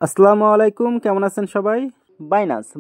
আসসালামু আলাইকুম, কেমন আছেন সবাই?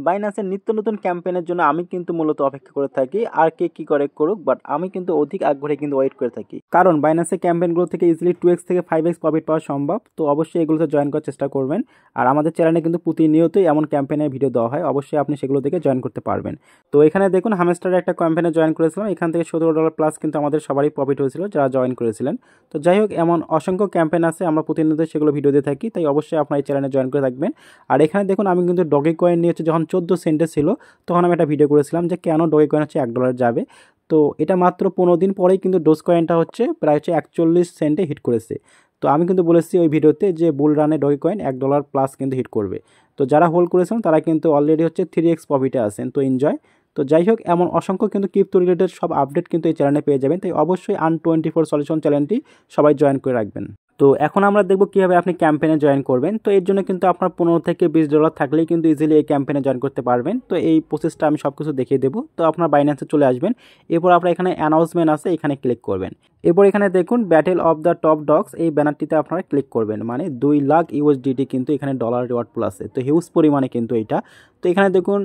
বাইনান্সের নিত্য নতুন ক্যাম্পেইনের জন্য আমি কিন্তু মূলত অপেক্ষা করে থাকি আর কে কি করে করুক, বাট আমি কিন্তু অধিক আগ্রহে কিন্তু ওয়েট করে থাকি, কারণ বাইনান্সের ক্যাম্পেইনগুলো থেকে ইজিলি 2x থেকে 5x প্রফিট পাওয়া সম্ভব। তো অবশ্যই এগুলোতে জয়েন করার চেষ্টা করবেন। আর আমাদের চ্যানেলে কিন্তু প্রতিনিয়তই এমন ক্যাম্পেইনের ভিডিও দেওয়া হয়, অবশ্যই আপনি সেগুলো থেকে জয়েন করতে পারবেন। তো এখানে দেখুন, হামস্টারের একটা ক্যাম্পেইনে জয়েন করেছিলাম, এখান থেকে $17 প্লাস কিন্তু আমাদের সবারই প্রফিট হয়েছিল যারা জয়েন করেছিলেন। তো যাই হোক, এমন অসংখ্য ক্যাম্পেইন আছে, আমরা প্রতিনিয়ত সেগুলো ভিডিও দিয়ে থাকি, তাই অবশ্যই আপনার এই চ্যানেলে জয়েন করে থাকবেন। আর এখানে দেখুন, আমি কিন্তু ডগে কয়েন নিয়ে হচ্ছে যখন 14 সেন্টে ছিল, তখন আমি একটা ভিডিও করেছিলাম যে কেন ডগে কয়েন হচ্ছে $1 যাবে। তো এটা মাত্র 15 দিন পরেই কিন্তু ডোজ কয়েনটা হচ্ছে প্রায় হচ্ছে 41 সেন্টে হিট করেছে। তো আমি কিন্তু বলেছি ওই ভিডিওতে যে বুল রানে ডগে কয়েন $1 প্লাস কিন্তু হিট করবে। তো যারা হোল্ড করেছেন তারা কিন্তু অলরেডি হচ্ছে 3x প্রফিটে আছেন, তো এনজয়। তো যাই হোক, এমন অসংখ্য কিন্তু ক্রিপ্টো রিলেটেড সব আপডেট কিন্তু এই চ্যানেলে পেয়ে যাবেন, তাই অবশ্যই আন24 সলিউশন চ্যানেলটি সবাই জয়েন করে রাখবেন। তো এখন আমরা দেখব কীভাবে আপনি ক্যাম্পেইনে জয়েন করবেন। তো এর জন্য কিন্তু আপনার $15 থেকে $20 থাকলেই কিন্তু ইজিলি এই ক্যাম্পেইনে জয়েন করতে পারবেন। তো এই প্রসেসটা আমি সব কিছু দেখিয়ে দেবো। তো আপনার বাইন্যান্সে চলে আসবেন, এরপর আপনার এখানে অ্যানাউন্সমেন্ট আছে, এখানে ক্লিক করবেন। এরপর এখানে দেখুন battle of the top dogs, এই ব্যানারটিতে আপনারা ক্লিক করবেন। মানে 2 লাখ USDT কিন্তু এখানে ডলার রিওয়ার্ড পুল আছে, তো হিউজ পরিমাণে কিন্তু এইটা। তো এখানে দেখুন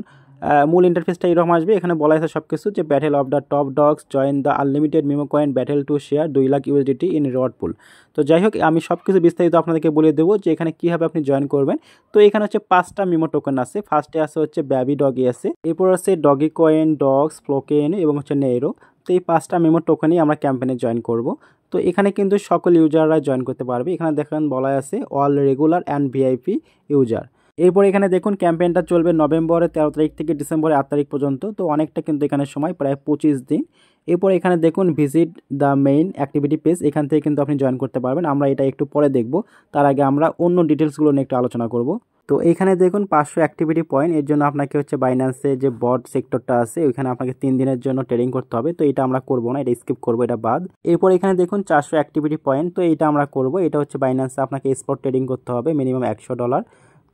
মূল ইন্টারফেসটা এরকম আসবে, এখানে বলা আছে সব কিছু যে battle of the top dogs, join the unlimited meme coin battle to share 2 lakh USDT in reward pool. তো যাই হোক, আমি সব কিছু বিস্তারিত আপনাদেরকে বলে দেবো যে এখানে কীভাবে আপনি জয়েন করবেন। তো এখানে হচ্ছে 5টা মিমো টোকেন আছে। ফার্স্টে আছে হচ্ছে ব্যাবি ডগি আছে, এরপর আছে ডগি কয়েন, ডগস, ফ্লোকেন এবং হচ্ছে নেইরো। তো এই 5টা মিমো টোকেনই আমরা ক্যাম্পেইনে জয়েন করব। তো এখানে কিন্তু সকল ইউজাররা জয়েন করতে পারবে। এখানে দেখেন বলা আছে all regular and VIP user. এরপর এখানে দেখুন ক্যাম্পেইনটা চলবে নভেম্বরের 13 তারিখ থেকে ডিসেম্বরের 8 তারিখ পর্যন্ত। তো অনেকটা কিন্তু এখানে সময়, প্রায় 25 দিন। এরপর এখানে দেখুন visit the main activity page, এখান থেকে কিন্তু আপনি জয়েন করতে পারবেন। আমরা এটা একটু পরে দেখব, তার আগে আমরা অন্য ডিটেলসগুলো নিয়ে একটু আলোচনা করব। তো এখানে দেখুন 500 অ্যাক্টিভিটি পয়েন্ট, এর জন্য আপনাকে হচ্ছে বাইন্যান্সে যে বট সেক্টরটা আছে ওইখানে আপনাকে 3 দিনের জন্য ট্রেডিং করতে হবে। তো এটা আমরা করব না, এটা স্কিপ করব, এটা বাদ। এরপর এখানে দেখুন 400 অ্যাক্টিভিটি পয়েন্ট, তো এটা আমরা করব। এটা হচ্ছে বাইন্যান্সে আপনাকে স্পট ট্রেডিং করতে হবে মিনিমাম $100।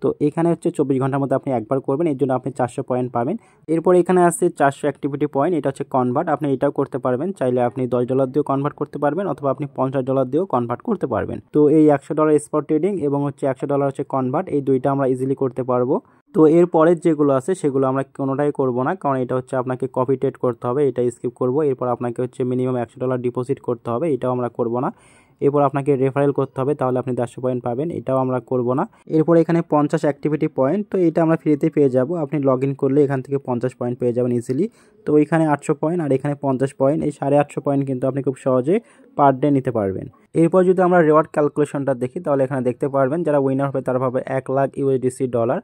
তো এখানে হচ্ছে 24 ঘন্টার মধ্যে আপনি একবার করবেন, এর জন্য আপনি 400 পয়েন্ট পাবেন। এরপর এখানে আছে 400 অ্যাক্টিভিটি পয়েন্ট, এটা হচ্ছে কনভার্ট, আপনি এটাও করতে পারবেন। চাইলে আপনি $10 দিয়েও কনভার্ট করতে পারবেন, অথবা আপনি $50 দিয়েও কনভার্ট করতে পারবেন। তো এই $100 স্পট ট্রেডিং এবং হচ্ছে $100 হচ্ছে কনভার্ট, এই দুইটা আমরা ইজিলি করতে পারবো। তো এর পরের যেগুলো আছে সেগুলো আমরা কোনোটাই করব না, কারণ এটা হচ্ছে আপনাকে কপি ট্রেড করতে হবে, এটা স্কিপ করব। এরপর আপনাকে হচ্ছে মিনিমাম $100 ডিপোজিট করতে হবে, এটাও আমরা করব না। এরপর আপনাকে রেফারেল করতে হবে, তাহলে আপনি 150 পয়েন্ট পাবেন, এটাও আমরা করব না। এরপর এখানে 50 অ্যাক্টিভিটি পয়েন্ট, তো এটা আমরা ফ্রিতে পেয়ে যাব। আপনি লগ ইন করলে এখান থেকে 50 পয়েন্ট পেয়ে যাবেন ইজিলি। তো এখানে 800 পয়েন্ট আর এখানে 50 পয়েন্ট, এই 850 পয়েন্ট কিন্তু আপনি খুব সহজে পার ডে নিতে পারবেন। এরপর যদি আমরা রিওয়ার্ড ক্যালকুলেশনটা দেখি, তাহলে এখানে দেখতে পারবেন যারা উইনার হবে তারা পাবে 1 লাখ USDC ডলার।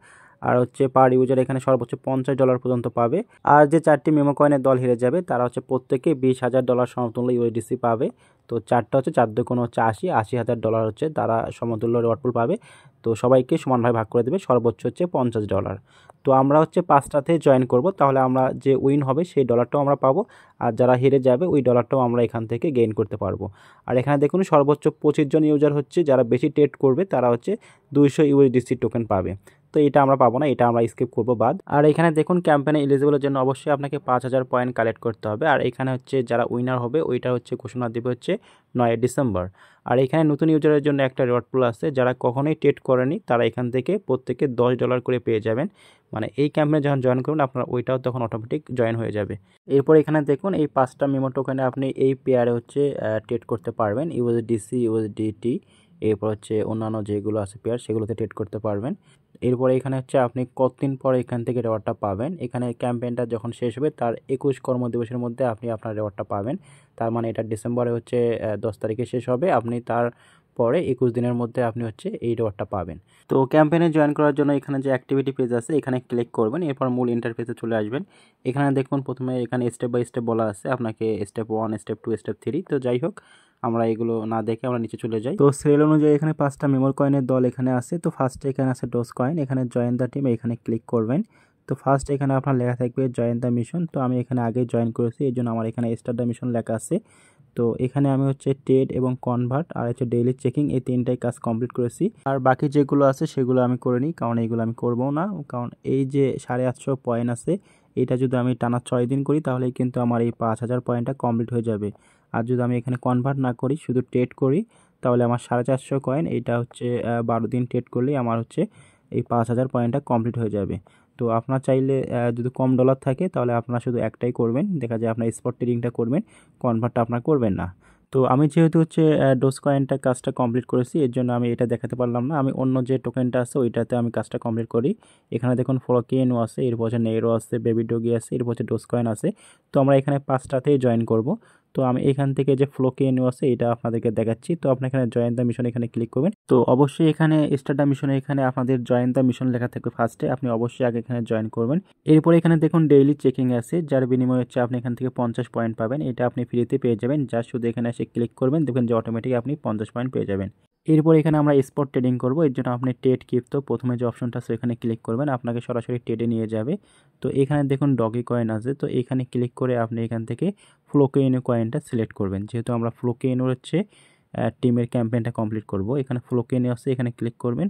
আর হচ্ছে পার ইউজার এখানে সর্বোচ্চ $50 পর্যন্ত পাবে। আর যে 4টি মেমো কয়েনের দল হেরে যাবে তারা হচ্ছে প্রত্যেকে $20,000 সমতুল্য USDC পাবে। তো 4টা হচ্ছে 4 দুগুণ হচ্ছে 80,000 হচ্ছে তারা সমতুল্য রিওয়ার্ড পুল পাবে। তো সবাইকে সমানভাবে ভাগ করে দেবে, সর্বোচ্চ হচ্ছে $50। তো আমরা হচ্ছে 5টাতে জয়েন করব, তাহলে আমরা যে উইন হবে সেই ডলারটাও আমরা পাবো, আর যারা হেরে যাবে ওই ডলারটাও আমরা এখান থেকে গেইন করতে পারবো। আর এখানে দেখুন সর্বোচ্চ 25 জন ইউজার হচ্ছে যারা বেশি ট্রেড করবে তারা হচ্ছে 200 USDC টোকেন পাবে। তো এটা আমরা পাবো না, এটা আমরা স্কিপ করবো, বাদ। আর এখানে দেখুন ক্যাম্পেইনে এলিজিবলের জন্য অবশ্যই আপনাকে 5000 পয়েন্ট কালেক্ট করতে হবে। আর এখানে হচ্ছে যারা উইনার হবে ওইটা হচ্ছে ঘোষণা দেবে হচ্ছে 9 ডিসেম্বর। আর এখানে নতুন ইউজারের জন্য একটা রিওয়ার্ড পুল আছে, যারা কখনোই ট্রেড করেনি তারা এখান থেকে প্রত্যেকে $10 করে পেয়ে যাবেন। মানে এই ক্যাম্পেইনে যখন জয়েন করবেন আপনার ওইটাও তখন অটোমেটিক জয়েন হয়ে যাবে। এরপর এখানে দেখুন এই 5টা মেমো টোকেনে আপনি এই পেয়ারে হচ্ছে ট্রেড করতে পারবেন, USDC, USDT। এরপর হচ্ছে অন্যান্য যেগুলো আছে পেয়ার সেগুলোতে ট্রেড করতে পারবেন। এরপরে এখানে হচ্ছে আপনি কতদিন পরে এখান থেকে রিওয়ার্ডটা পাবেন, এখানে ক্যাম্পেইনটা যখন শেষ হবে তার 21 কর্মদিবসের মধ্যে আপনি আপনার রিওয়ার্ডটা পাবেন। তার মানে এটা ডিসেম্বরে হচ্ছে 10 তারিখে শেষ হবে, আপনি তার পরে 21 দিনের মধ্যে আপনি হচ্ছে এই রিওয়ার্ডটা পাবেন। তো ক্যাম্পেইনে জয়েন করার জন্য এখানে যে অ্যাক্টিভিটি পেজ আছে এখানে ক্লিক করবেন, এরপর মূল ইন্টারফেসে চলে আসবেন। এখানে দেখুন প্রথমে এখানে স্টেপ বাই স্টেপ বলা আছে, আপনাকে স্টেপ 1, স্টেপ 2, স্টেপ 3। তো যাই হোক, আমরা এগুলো না দেখে আমরা নিচে চলে যাই। তো সেল অনুযায়ী এখানে 5টা মেমোর কয়েনের দল এখানে আছে। তো ফার্স্টে এখানে আছে ডোজ কয়েন, এখানে জয়েন দ্য টিম, এখানে ক্লিক করবেন। তো ফার্স্ট এখানে আপনার লেখা থাকবে জয়েন দ্য মিশন। তো আমি এখানে আগে জয়েন করেছি, এই জন্য আমার এখানে স্টার্ট দ্য মিশন লেখা আছে। তো এখানে আমি হচ্ছে ট্রেড এবং কনভার্ট আর হচ্ছে ডেইলি চেকিং, এই 3টাই কাজ কমপ্লিট করেছি। আর বাকি যেগুলো আছে সেগুলো আমি করিনি, কারণ এইগুলো আমি করবো না। কারণ এই যে 850 পয়েন্ট আছে, এটা যদি আমি টানা 6 দিন করি তাহলে কিন্তু আমার এই 5000 পয়েন্টটা কমপ্লিট হয়ে যাবে। আর যদি আমি এখানে কনভার্ট না করি, শুধু ট্রেড করি, তাহলে আমার 450 কয়েন, এইটা হচ্ছে 12 দিন ট্রেড করলেই আমার হচ্ছে এই 5000 পয়েন্টটা কমপ্লিট হয়ে যাবে। তো আপনার চাইলে যদি কম ডলার থাকে তাহলে আপনারা শুধু একটাই করবেন, দেখা যায় আপনার স্পট ট্রেডিংটা করবেন, কনভার্টটা আপনার করবেন না। তো আমি যেহেতু হচ্ছে ডোজ কয়েনটা কাজটা কমপ্লিট করেছি, এর জন্য আমি এটা দেখাতে পারলাম না। আমি অন্য যে টোকেনটা আছে ওইটাতে আমি কাজটা কমপ্লিট করি। এখানে দেখুন ফ্লোকেনও আছে, এরপর হচ্ছে নেরো আছে, বেবি ডগি আছে, এরপর হচ্ছে ডোজ কয়েন আছে। তো আমরা এখানে 5টাতেই জয়েন করব। তো আমি এখান থেকে যে ফ্লোকেনও আছে এটা আপনাদেরকে দেখাচ্ছি। তো আপনি এখানে জয়েন দ্য মিশন এখানে ক্লিক করবেন। তো অবশ্যই এখানে স্টার্ট দ্য মিশনে এখানে আপনাদের জয়েন দ্য মিশন লেখা থাকবে ফার্স্টে, আপনি অবশ্যই আগে এখানে জয়েন করবেন। এরপর এখানে দেখুন ডেইলি চেকিং আছে, যার বিনিময়ে হচ্ছে আপনি এখান থেকে 50 পয়েন্ট পাবেন। এটা আপনি ফ্রিতে পেয়ে যাবেন, যা শুধু এখানে এসে ক্লিক করবেন, দেখবেন যে অটোমেটিক আপনি 50 পয়েন্ট পেয়ে যাবেন। এরপর এখানে আমরা স্পট ট্রেডিং করব, এর জন্য আপনি ট্রেড ক্রিপ্টো প্রথমে যে অপশনটা আছে এখানে ক্লিক করবেন, আপনাকে সরাসরি ট্রেডে নিয়ে যাবে। তো এখানে দেখুন ডগি কয়েন আছে, তো এখানে ক্লিক করে আপনি এখান থেকে ফ্লোকেইনো কয়েনটা সিলেক্ট করবেন। যেহেতু আমরা ফ্লোকেইনো হচ্ছে টিমের ক্যাম্পেইনটা কমপ্লিট করব, এখানে ফ্লোকেইনো আছে, এখানে ক্লিক করবেন।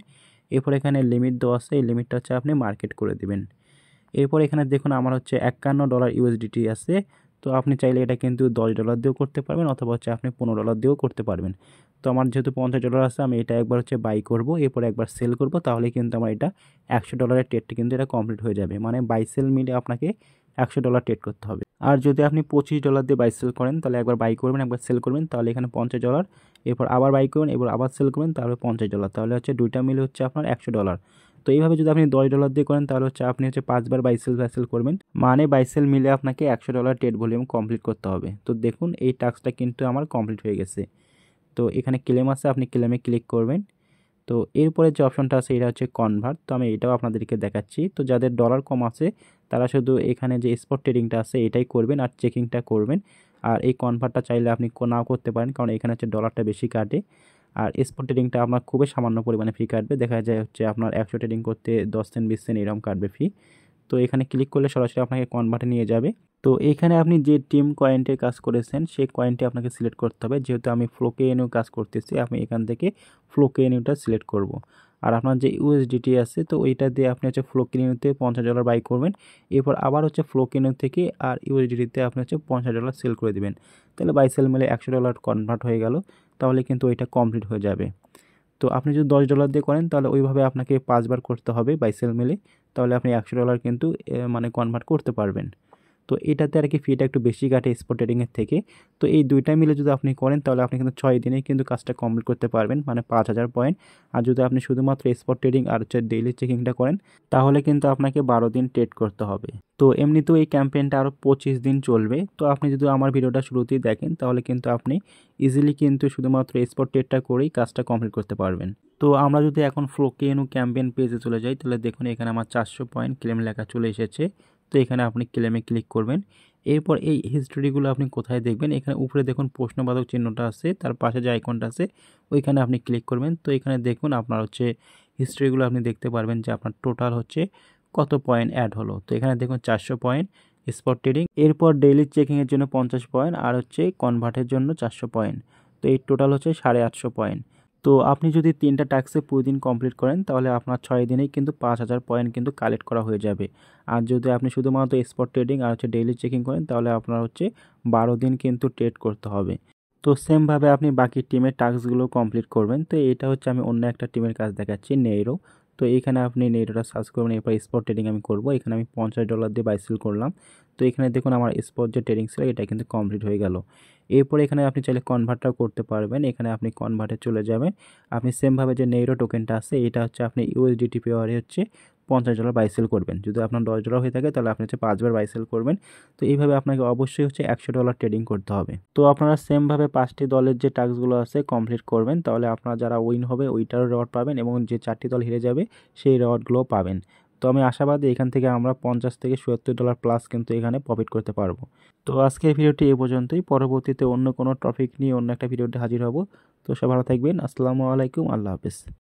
এরপর এখানে লিমিট দেওয়া আছে, এই লিমিটটা হচ্ছে আপনি মার্কেট করে দিবেন। এরপর এখানে দেখুন আমার হচ্ছে $51 ইউএসডিটি আছে। তো আপনি চাইলে এটা কিন্তু $10 দিয়েও করতে পারবেন, অথবা হচ্ছে আপনি $15 দিয়েও করতে পারবেন। তো আমার যেহেতু $50 আছে, আমি এটা একবার হচ্ছে বাই করব, এরপর একবার সেল করব, তাহলে কিন্তু আমার এটা $100 ট্রেডটা কিন্তু এটা কমপ্লিট হয়ে যাবে। মানে বাই সেল মিলে আপনাকে $100 ট্রেড করতে হবে। আর যদি আপনি $25 দিয়ে বাই সেল করেন, তাহলে একবার বাই করবেন, একবার সেল করবেন, তাহলে এখানে $50, এরপর আবার বাই করবেন, এরপর আবার সেল করবেন, তাহলে $50, তাহলে হচ্ছে দুইটা মিলে হচ্ছে আপনার $100। তো এইভাবে যদি আপনি $10 দিয়ে করেন, তাহলে হচ্ছে আপনি হচ্ছে 5বার বাইসেল করবেন, মানে বাইসেল মিলে আপনাকে $100 ট্রেড ভলিউম কমপ্লিট করতে হবে। তো দেখুন এই টাস্কটা কিন্তু আমার কমপ্লিট হয়ে গেছে। তো এখানে ক্লেম আছে, আপনি ক্লেমে ক্লিক করবেন। তো এরপরে যে অপশনটা আছে এটা হচ্ছে কনভার্ট, তো আমি এটাও আপনাদেরকে দেখাচ্ছি। তো যাদের ডলার কম আছে তারা শুধু এখানে যে স্পট ট্রেডিংটা আছে এটাই করবেন আর চেকিংটা করবেন। আর এই কনভার্টটা চাইলে আপনি নাও করতে পারেন, কারণ এখানে হচ্ছে ডলারটা বেশি কাটে। আর স্পট ট্রেডিংটা আপনার খুবই সামান্য পরিমাণে ফি কাটবে, দেখা যায় হচ্ছে আপনার 100 ট্রেডিং করতে 10 সেন্ট 20 সেন্ট এরকম কাটবে ফি। তো এখানে ক্লিক করলে সরাসরি আপনাকে কনভার্টে নিয়ে যাবে। তো এখানে আপনি যে টিম কয়েনটে কাজ করেছেন সেই কয়েনটি আপনাকে সিলেক্ট করতে হবে। যেহেতু আমি ফ্লোকেইনো কাজ করতেছি, আমি এখান থেকে ফ্লোকেইনোটা সিলেক্ট করব। আর আপনার যে ইউএসডিটি আছে, তো ওইটা দিয়ে আপনি হচ্ছে ফ্লোকেইনোতে $50 বাই করবেন, এরপর আবার হচ্ছে ফ্লোকেইনো থেকে আর ইউএসডিটিতে আপনি হচ্ছে $50 সেল করে দিবেন। তাহলে বাই সেল মিলে $100 কনভার্ট হয়ে গেল, তাহলে কিন্তু ওইটা কমপ্লিট হয়ে যাবে। তো আপনি যদি $10 দিয়ে করেন, তাহলে ওইভাবে আপনাকে 5বার করতে হবে বাই সেল মিলে, তাহলে আপনি $100 কিন্তু মানে কনভার্ট করতে পারবেন। তো এটাতে আর কি ফিটা একটু বেশি কাটে স্পট ট্রেডিংয়ের থেকে। তো এই দুইটা মিলে যদি আপনি করেন, তাহলে আপনি কিন্তু 6 দিনেই কিন্তু কাজটা কমপ্লিট করতে পারবেন, মানে 5000 পয়েন্ট। আর যদি আপনি শুধুমাত্র স্পট ট্রেডিং আর হচ্ছে ডেইলি চেকিংটা করেন, তাহলে কিন্তু আপনাকে 12 দিন ট্রেড করতে হবে। তো এমনিতেও এই ক্যাম্পেইনটা আরও 25 দিন চলবে। তো আপনি যদি আমার ভিডিওটা শুরুতেই দেখেন, তাহলে কিন্তু আপনি ইজিলি কিন্তু শুধুমাত্র স্পট ট্রেডটা করেই কাজটা কমপ্লিট করতে পারবেন। তো আমরা যদি এখন ফ্লোকেইনো ক্যাম্পেইন পেজে চলে যাই, তাহলে দেখুন এখানে আমার 400 পয়েন্ট ক্লেম লেখা চলে এসেছে। তো এখানে আপনি ক্লেমে ক্লিক করবেন। এরপর এই হিস্ট্রিগুলো আপনি কোথায় দেখবেন, এখানে উপরে দেখুন প্রশ্নবাচক চিহ্নটা আছে, তার পাশে যে আইকনটা আছে ওইখানে আপনি ক্লিক করবেন। তো এখানে দেখুন আপনার হচ্ছে হিস্ট্রিগুলো আপনি দেখতে পারবেন যে আপনার টোটাল হচ্ছে কত পয়েন্ট অ্যাড হলো। তো এখানে দেখুন 400 পয়েন্ট স্পট ট্রেডিং, এরপর ডেইলি চেকিংয়ের জন্য 50 পয়েন্ট, আর হচ্ছে কনভার্টের জন্য 400 পয়েন্ট। তো এই টোটাল হচ্ছে 850 পয়েন্ট। তো আপনি যদি 3টা টাস্কে প্রতিদিন কমপ্লিট করেন, তাহলে আপনার 6 দিনেই কিন্তু 5000 পয়েন্ট কিন্তু কালেক্ট করা হয়ে যাবে। আর যদি আপনি শুধুমাত্র স্পট ট্রেডিং আর হচ্ছে ডেইলি চেকিং করেন, তাহলে আপনার হচ্ছে 12 দিন কিন্তু ট্রেড করতে হবে। তো সেমভাবে আপনি বাকি টিমের টাস্কগুলো কমপ্লিট করবেন। তো এটা হচ্ছে আমি অন্য একটা টিমের কাজ দেখাচ্ছি, নেইরো। তো এখানে আপনি নেইরোটা সার্চ করবেন, এরপর স্পট ট্রেডিং আমি করব। এখানে আমি $50 দিয়ে বাই সেল করলাম। তো এখানে দেখুন আমার স্পট যে ট্রেডিং ছিল এটা কিন্তু কমপ্লিট হয়ে গেল। এরপর এখানে আপনি চাইলে কনভার্টটাও করতে পারবেন, এখানে আপনি কনভার্টে চলে যাবেন। আপনি সেমভাবে যে নেইরো টোকেনটা আছে এটা হচ্ছে আপনি ইউএসডিটি পেয়ারে হচ্ছে $50 বাই সেল করবেন। যদি আপনার $10 হয়ে থাকে, তাহলে আপনি হচ্ছে 5বার বাই সেল করবেন। তো এইভাবে আপনাকে অবশ্যই হচ্ছে $100 ট্রেডিং করতে হবে। তো আপনারা সেমভাবে 5টি দলের যে টাস্কগুলো আছে কমপ্লিট করবেন, তাহলে আপনারা যারা উইন হবে ওইটারও রিওয়ার্ড পাবেন, এবং যে 4টি দল হেরে যাবে সেই রিওয়ার্ডগুলোও পাবেন। তো আমি আশাবাদী এখান থেকে আমরা $50 থেকে $77 প্লাস কিন্তু এখানে প্রফিট করতে পারবো। তো আজকের ভিডিওটি এ পর্যন্তই, পরবর্তীতে অন্য কোনো টপিক নিয়ে অন্য একটা ভিডিওতে হাজির হব। তো সব ভালো থাকবেন, আসসালামু আলাইকুম, আল্লাহ হাফেজ।